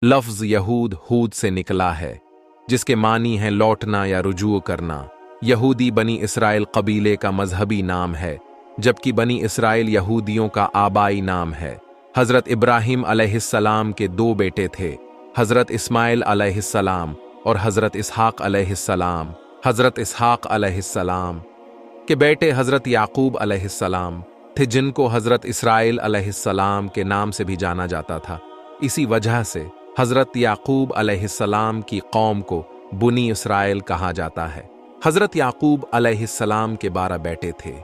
लफ्ज़ यहूद हूद से निकला है, जिसके मानी है लौटना या रुजू करना। यहूदी बनी इसराइल कबीले का मजहबी नाम है, जबकि बनी इसराइल यहूदियों का आबाई नाम है। हज़रत इब्राहिम अलैहिस्सलाम के दो बेटे थे, हज़रत इस्माइल अलैहिस्सलाम और हज़रत इसहाक अलैहिस्सलाम। हज़रत इसहाक अलैहिस्सलाम के बेटे हज़रत याकूब अलैहिस्सलाम थे, जिनको हज़रत इसराइल अलैहिस्सलाम के नाम से भी जाना जाता था। इसी वजह से हज़रत याकूब अलैहिस्सलाम की कौम को बनी इसराइल कहा जाता है। हज़रत याकूब अलैहिस्सलाम के 12 बेटे थे।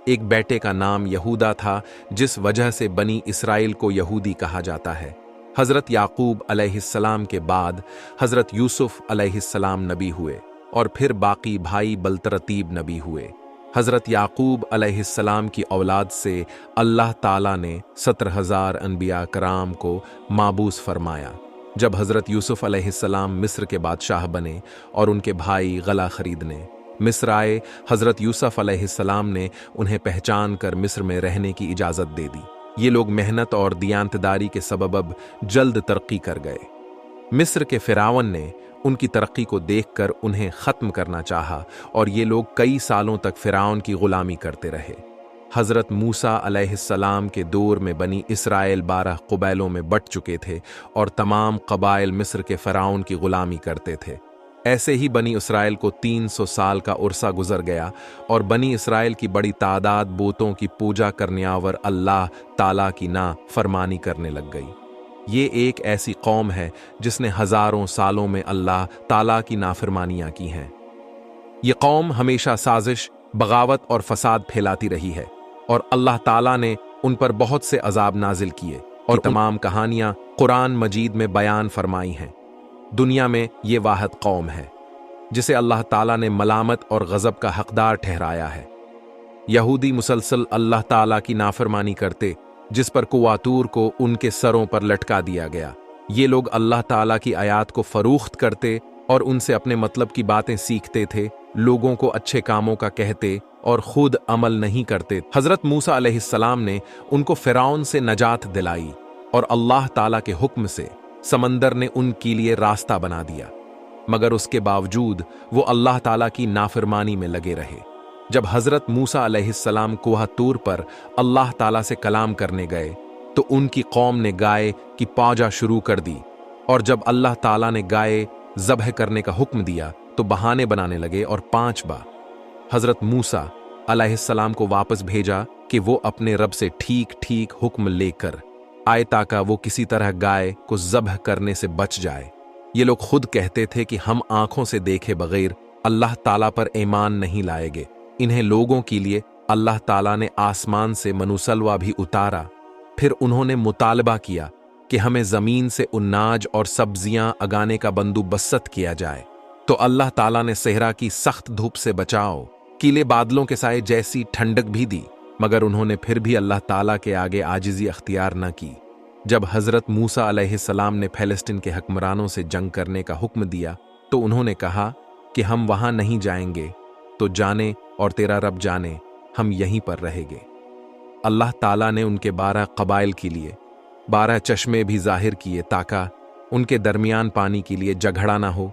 एक बेटे का नाम यहूदा था, जिस वजह से बनी इसराइल को यहूदी कहा जाता है। हज़रत याकूब अलैहिस्सलाम के बाद हज़रत यूसुफ अलैहिस्सलाम नबी हुए और फिर बाकी भाई बलतरतीब नबी हुए। हज़रत याकूब अलैहिस्सलाम की औलाद से अल्लाह ताला ने 17,000 अनबिया कराम को माबूस फरमाया। जब हज़रत यूसुफ अलैहिस्सलाम मिस्र के बादशाह बने और उनके भाई गला खरीदने मिस्र आए, हज़रत यूसुफ अलैहिस्सलाम ने उन्हें पहचान कर मिस्र में रहने की इजाज़त दे दी। ये लोग मेहनत और दियानतदारी के सबब अब जल्द तरक्की कर गए। मिस्र के फ़िरौन ने उनकी तरक्की को देखकर उन्हें ख़त्म करना चाहा और ये लोग कई सालों तक फ़िरौन की ग़ुलामी करते रहे। हज़रत मूसा अलैहिस्सलाम के दौर में बनी इसराइल 12 क़बायलों में बट चुके थे और तमाम क़बाइल मिस्र के फ़िरौन की ग़ुलामी करते थे। ऐसे ही बनी इसराइल को 300 साल का उर्सा गुजर गया और बनी इसराइल की बड़ी तादाद बोतों की पूजा करनेवार अल्लाह ताला की ना फरमानी करने लग गई। ये एक ऐसी कौम है जिसने हज़ारों सालों में अल्लाह ताला की नाफरमानियाँ की हैं। ये कौम हमेशा साजिश, बगावत और फसाद फैलाती रही है और अल्लाह ताला ने उन पर बहुत से अजाब नाजिल किए और तमाम कहानियाँ कुरान मजीद में बयान फरमाई हैं। दुनिया में ये वाहिद कौम है जिसे अल्लाह ताला ने मलामत और गज़ब का हकदार ठहराया है। यहूदी मुसलसल अल्लाह ताला की नाफरमानी करते, जिस पर कुवातूर को उनके सरों पर लटका दिया गया। ये लोग अल्लाह ताला की आयात को फरोख्त करते और उनसे अपने मतलब की बातें सीखते थे, लोगों को अच्छे कामों का कहते और खुद अमल नहीं करते। हज़रत मूसा अलैहिस्सलाम ने उनको फ़िरौन से नजात दिलाई और अल्लाह ताला के हुक्म से समंदर ने उनके लिए रास्ता बना दिया, मगर उसके बावजूद वो अल्लाह ताला की नाफरमानी में लगे रहे। जब हज़रत मूसा अलैहिस्सलाम कोह तूर पर अल्लाह ताला से कलाम करने गए तो उनकी कौम ने गाय की पूजा शुरू कर दी और जब अल्लाह ताला ने गाय ज़ब्ह करने का हुक्म दिया तो बहाने बनाने लगे और 5 बार हज़रत मूसा अलैहिस्सलाम को वापस भेजा कि वो अपने रब से ठीक ठीक हुक्म लेकर आए ताकि वो किसी तरह गाय को ज़ब्ह करने से बच जाए। ये लोग खुद कहते थे कि हम आंखों से देखे बगैर अल्लाह ताला पर ईमान नहीं लाएंगे। इन्हें लोगों के लिए अल्लाह ताला ने आसमान से मनुसलवा भी उतारा। फिर उन्होंने मुतालबा किया कि हमें ज़मीन से उन्नाज और सब्जियां उगाने का बंदोबस्त किया जाए, तो अल्लाह ताला ने सहरा की सख्त धूप से बचाओ, कीले बादलों के साए जैसी ठंडक भी दी, मगर उन्होंने फिर भी अल्लाह ताला के आगे आजिज़ी अख्तियार न की। जब हज़रत मूसा अलैहिस्सलाम ने फ़लस्तीन के हुक्मरानों से जंग करने का हुक्म दिया तो उन्होंने कहा कि हम वहां नहीं जाएंगे, तो जाने और तेरा रब जाने हम यहीं पर रहेंगे। अल्लाह ताला ने उनके 12 क़बाइल के लिए 12 चश्मे भी ज़ाहिर किए ताकि उनके दरमियान पानी के लिए झगड़ा ना हो,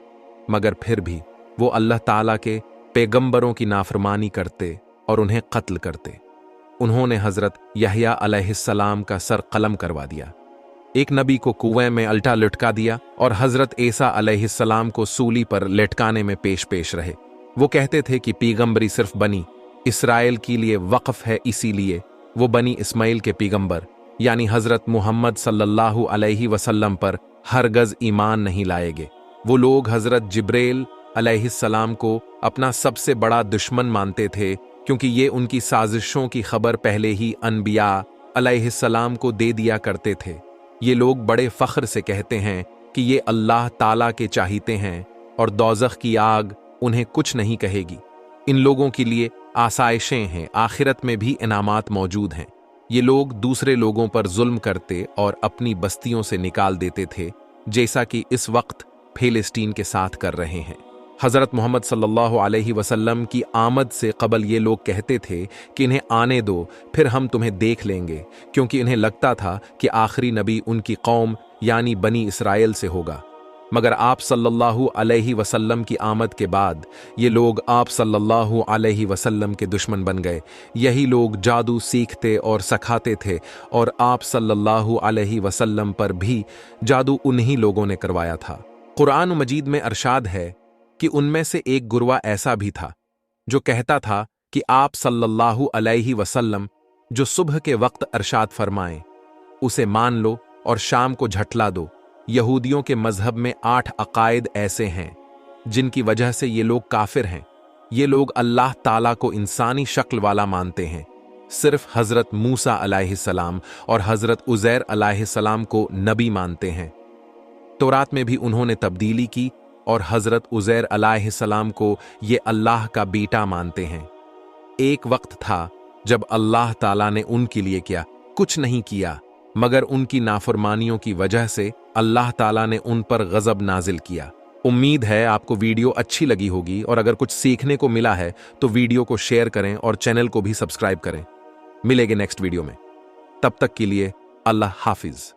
मगर फिर भी वो अल्लाह ताला के पैगंबरों की नाफरमानी करते और उन्हें कत्ल करते। उन्होंने हज़रत यहया अलैहिस्सलाम का सर कलम करवा दिया, एक नबी को कुएं में उल्टा लटका दिया और हज़रत ईसा अलैहिस्सलाम को सूली पर लटकाने में पेश रहे। वो कहते थे कि पैगंबरी सिर्फ बनी इसराइल के लिए वक़्फ़ है, इसीलिए वो बनी इस्माइल के पैगंबर यानी हज़रत मुहम्मद सल्लल्लाहु अलैहि वसल्लम पर हरगज़ ईमान नहीं लाएंगे। वो लोग हज़रत जिब्रील अलैहिस्सलाम को अपना सबसे बड़ा दुश्मन मानते थे, क्योंकि ये उनकी साजिशों की खबर पहले ही अनबिया अलैहिस्सलाम को दे दिया करते थे। ये लोग बड़े फ़ख्र से कहते हैं कि ये अल्लाह ताला के चाहते हैं और दोज़ख की आग उन्हें कुछ नहीं कहेगी। इन लोगों के लिए आसाइशें हैं, आखिरत में भी इनामात मौजूद हैं। ये लोग दूसरे लोगों पर जुल्म करते और अपनी बस्तियों से निकाल देते थे, जैसा कि इस वक्त फ़लस्तीन के साथ कर रहे हैं। हज़रत मोहम्मद सल्लल्लाहु अलैहि वसल्लम की आमद से कबल ये लोग कहते थे कि इन्हें आने दो, फिर हम तुम्हें देख लेंगे, क्योंकि इन्हें लगता था कि आखिरी नबी उनकी कौम यानी बनी इसराइल से होगा। मगर आप सल्लल्लाहु अलैहि वसल्लम की आमद के बाद ये लोग आप सल्लल्लाहु अलैहि वसल्लम के दुश्मन बन गए। यही लोग जादू सीखते और सिखाते थे और आप सल्लल्लाहु अलैहि वसल्लम पर भी जादू उन्हीं लोगों ने करवाया था। कुरान मजीद में अरशाद है कि उनमें से एक गुरवा ऐसा भी था जो कहता था कि आप सल्लल्लाहु अलैहि वसल्लम जो सुबह के वक्त अरशाद फरमाएं उसे मान लो और शाम को झटला दो। यहूदियों के मजहब में 8 अकायद ऐसे हैं जिनकी वजह से ये लोग काफिर हैं। ये लोग अल्लाह ताला को इंसानी शक्ल वाला मानते हैं। सिर्फ हजरत मूसा अलैहिस्सलाम और हजरत उज़ैर अलैहिस्सलाम को नबी मानते हैं। तौरात में भी उन्होंने तब्दीली की और हजरत उज़ैर अलैहिस्सलाम को ये अल्लाह का बेटा मानते हैं। एक वक्त था जब अल्लाह ताला ने उनके लिए कुछ नहीं किया, मगर उनकी नाफरमानियों की वजह से अल्लाह ताला ने उन पर गजब नाजिल किया। उम्मीद है आपको वीडियो अच्छी लगी होगी और अगर कुछ सीखने को मिला है तो वीडियो को शेयर करें और चैनल को भी सब्सक्राइब करें। मिलेंगे नेक्स्ट वीडियो में, तब तक के लिए अल्लाह हाफिज।